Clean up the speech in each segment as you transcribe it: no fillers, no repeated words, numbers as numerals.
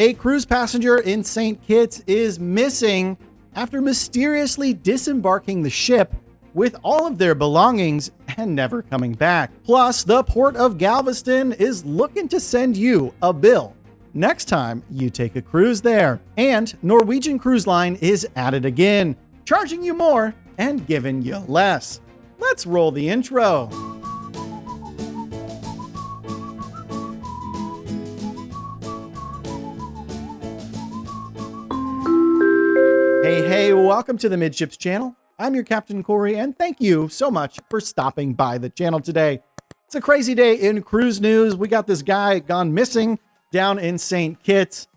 A cruise passenger in St. Kitts is missing after mysteriously disembarking the ship with all of their belongings and never coming back. Plus, the Port of Galveston is looking to send you a bill next time you take a cruise there. And Norwegian Cruise Line is at it again, charging you more and giving you less. Let's roll the intro. Hey, welcome to the Midships channel. I'm your Captain Corey, and thank you so much for stopping by the channel today. It's a crazy day in cruise news. We got this guy gone missing down in St. Kitts.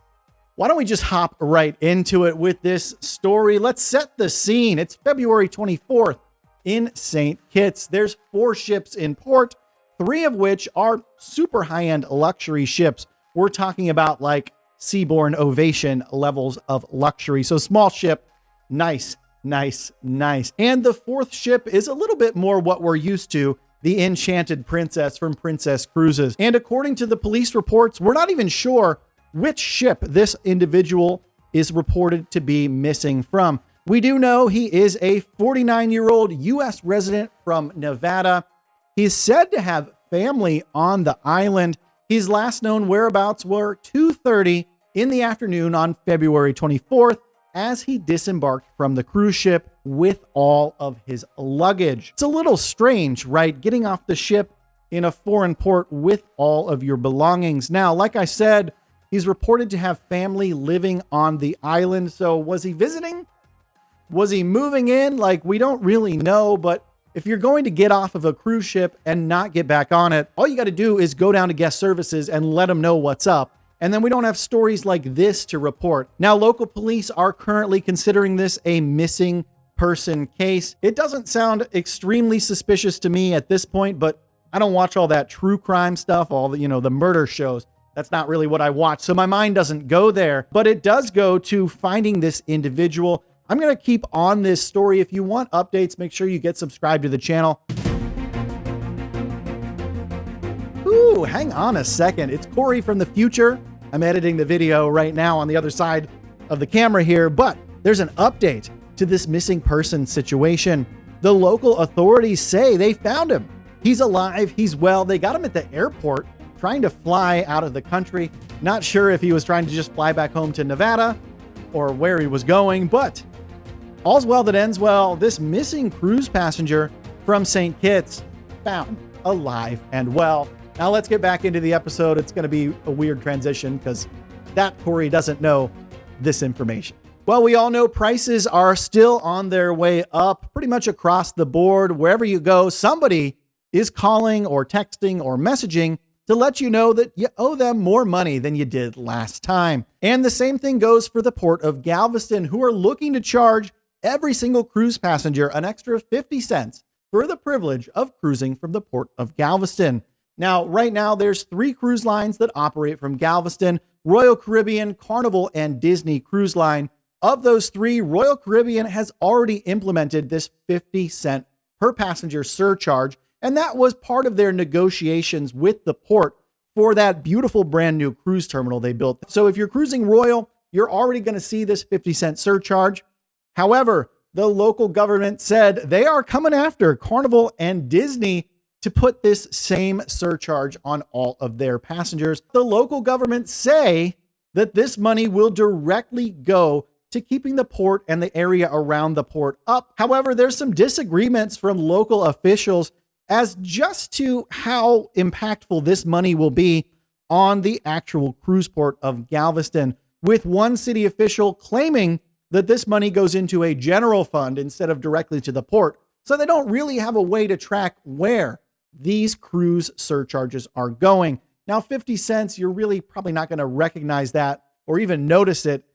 Why don't we just hop right into it with this story? Let's set the scene. It's February 24th in St. Kitts. There's 4 ships in port, 3 of which are super high-end luxury ships. We're talking about like Seabourn Ovation levels of luxury. So small ship, nice. And the 4th ship is a little bit more what we're used to, the Enchanted Princess from Princess Cruises. And according to the police reports, we're not even sure which ship this individual is reported to be missing from. We do know he is a 49-year-old U.S. resident from Nevada. He's said to have family on the island. His last known whereabouts were 2:30 in the afternoon on February 24th as he disembarked from the cruise ship with all of his luggage. It's a little strange, right? Getting off the ship in a foreign port with all of your belongings. Now, like I said, he's reported to have family living on the island. So was he visiting? Was he moving in? Like, we don't really know, but if you're going to get off of a cruise ship and not get back on it, all you got to do is go down to guest services and let them know what's up. And then we don't have stories like this to report. Now, local police are currently considering this a missing person case. It doesn't sound extremely suspicious to me at this point, but I don't watch all that true crime stuff, all the, the murder shows. That's not really what I watch. So my mind doesn't go there, but it does go to finding this individual. I'm going to keep on this story. If you want updates, make sure you get subscribed to the channel. Ooh, hang on a second. It's Corey from the future. I'm editing the video right now on the other side of the camera here, but there's an update to this missing person situation. The local authorities say they found him. He's alive. He's well. They got him at the airport trying to fly out of the country. Not sure if he was trying to just fly back home to Nevada or where he was going, but all's well that ends well. This missing cruise passenger from St. Kitts found alive and well. Now let's get back into the episode. It's going to be a weird transition because that Corey doesn't know this information. Well, we all know prices are still on their way up pretty much across the board. Wherever you go, somebody is calling or texting or messaging to let you know that you owe them more money than you did last time. And the same thing goes for the Port of Galveston, who are looking to charge every single cruise passenger an extra 50 cents for the privilege of cruising from the Port of Galveston. Now, right now, there's 3 cruise lines that operate from Galveston: Royal Caribbean, Carnival, and Disney Cruise Line. Of those 3, Royal Caribbean has already implemented this 50 cent per passenger surcharge, and that was part of their negotiations with the port for that beautiful brand new cruise terminal they built. So if you're cruising Royal, you're already going to see this 50 cent surcharge. However, the local government said they are coming after Carnival and Disney to put this same surcharge on all of their passengers. The local governments say that this money will directly go to keeping the port and the area around the port up. However, there's some disagreements from local officials as just to how impactful this money will be on the actual cruise port of Galveston, with one city official claiming that this money goes into a general fund instead of directly to the port. So they don't really have a way to track where these cruise surcharges are going. Now, 50 cents, you're really probably not going to recognize that or even notice it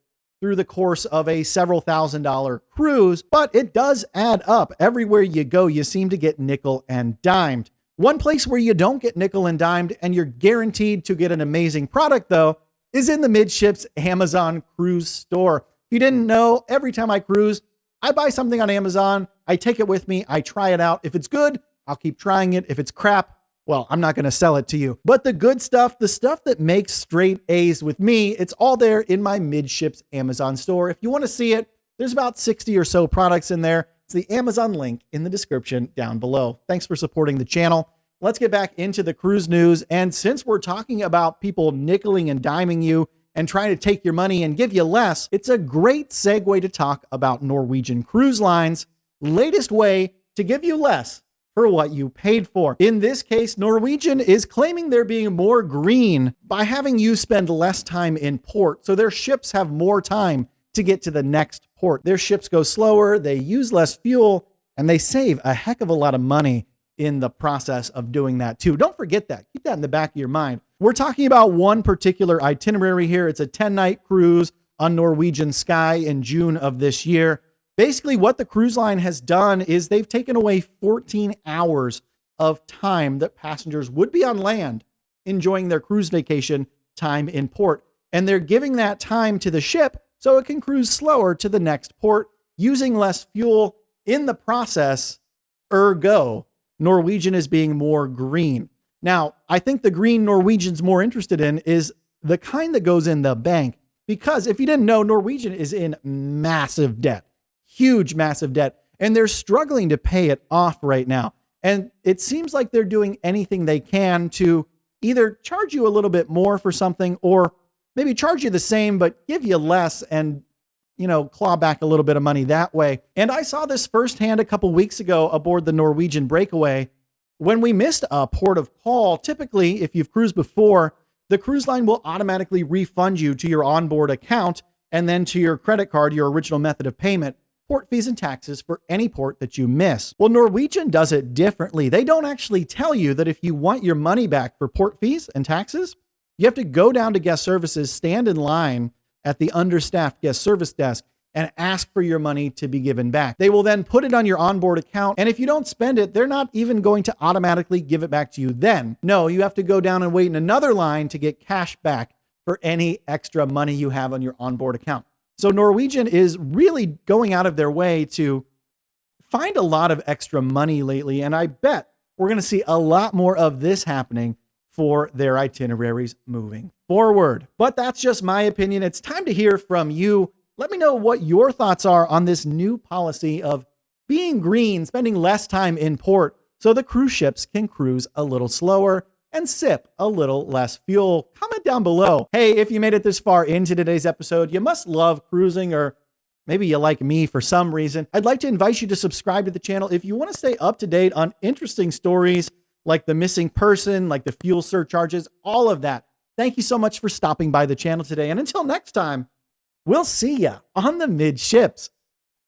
through the course of a several $1,000 cruise, but it does add up. Everywhere you go, you seem to get nickel and dimed. One place where you don't get nickel and dimed and you're guaranteed to get an amazing product, though, is in the Midships Amazon cruise store. If you didn't know, every time I cruise, I buy something on Amazon, I take it with me, I try it out. If it's good, I'll keep trying it. If it's crap, well, I'm not going to sell it to you. But the good stuff, the stuff that makes straight A's with me, it's all there in my Midships Amazon store. If you want to see it, there's about 60 or so products in there. It's the Amazon link in the description down below. Thanks for supporting the channel. Let's get back into the cruise news. And since we're talking about people nickeling and diming you and trying to take your money and give you less, it's a great segue to talk about Norwegian Cruise Line's latest way to give you less for what you paid for. In this case, Norwegian is claiming they're being more green by having you spend less time in port, so their ships have more time to get to the next port. Their ships go slower, they use less fuel, and they save a heck of a lot of money in the process of doing that too. Don't forget that. Keep that in the back of your mind. We're talking about one particular itinerary here. It's a 10-night cruise on Norwegian Sky in June of this year. Basically, what the cruise line has done is they've taken away 14 hours of time that passengers would be on land enjoying their cruise vacation time in port. And they're giving that time to the ship so it can cruise slower to the next port, using less fuel in the process. Ergo, Norwegian is being more green. Now, I think the green Norwegian's more interested in is the kind that goes in the bank, because if you didn't know, Norwegian is in massive debt. Huge, massive debt, and they're struggling to pay it off right now. And it seems like they're doing anything they can to either charge you a little bit more for something or maybe charge you the same, but give you less and, claw back a little bit of money that way. And I saw this firsthand a couple weeks ago aboard the Norwegian Breakaway. When we missed a port of call, typically, if you've cruised before, the cruise line will automatically refund you to your onboard account and then to your credit card, your original method of payment, port fees and taxes for any port that you miss. Well, Norwegian does it differently. They don't actually tell you that if you want your money back for port fees and taxes, you have to go down to guest services, stand in line at the understaffed guest service desk, and ask for your money to be given back. They will then put it on your onboard account, and if you don't spend it, they're not even going to automatically give it back to you then. No, you have to go down and wait in another line to get cash back for any extra money you have on your onboard account. So Norwegian is really going out of their way to find a lot of extra money lately, and I bet we're going to see a lot more of this happening for their itineraries moving forward. But that's just my opinion. It's time to hear from you. Let me know what your thoughts are on this new policy of being green, spending less time in port so the cruise ships can cruise a little slower and sip a little less fuel. Comment down below. Hey, if you made it this far into today's episode, you must love cruising, or maybe you like me for some reason. I'd like to invite you to subscribe to the channel if you want to stay up to date on interesting stories like the missing person, like the fuel surcharges, all of that. Thank you so much for stopping by the channel today. And until next time, we'll see ya on the Midships.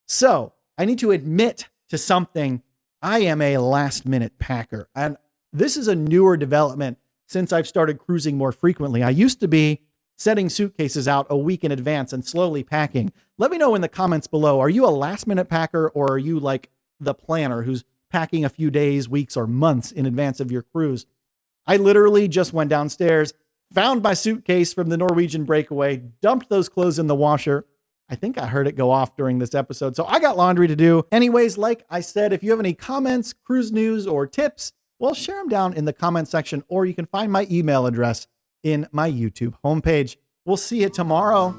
So I need to admit to something. I am a last minute packer, and this is a newer development since I've started cruising more frequently. I used to be setting suitcases out a week in advance and slowly packing. Let me know in the comments below. Are you a last minute packer, or are you like the planner who's packing a few days, weeks, or months in advance of your cruise? I literally just went downstairs, found my suitcase from the Norwegian Breakaway, dumped those clothes in the washer. I think I heard it go off during this episode, so I got laundry to do. Anyways, like I said, if you have any comments, cruise news, or tips, well, share them down in the comment section, or you can find my email address in my YouTube homepage. We'll see you tomorrow.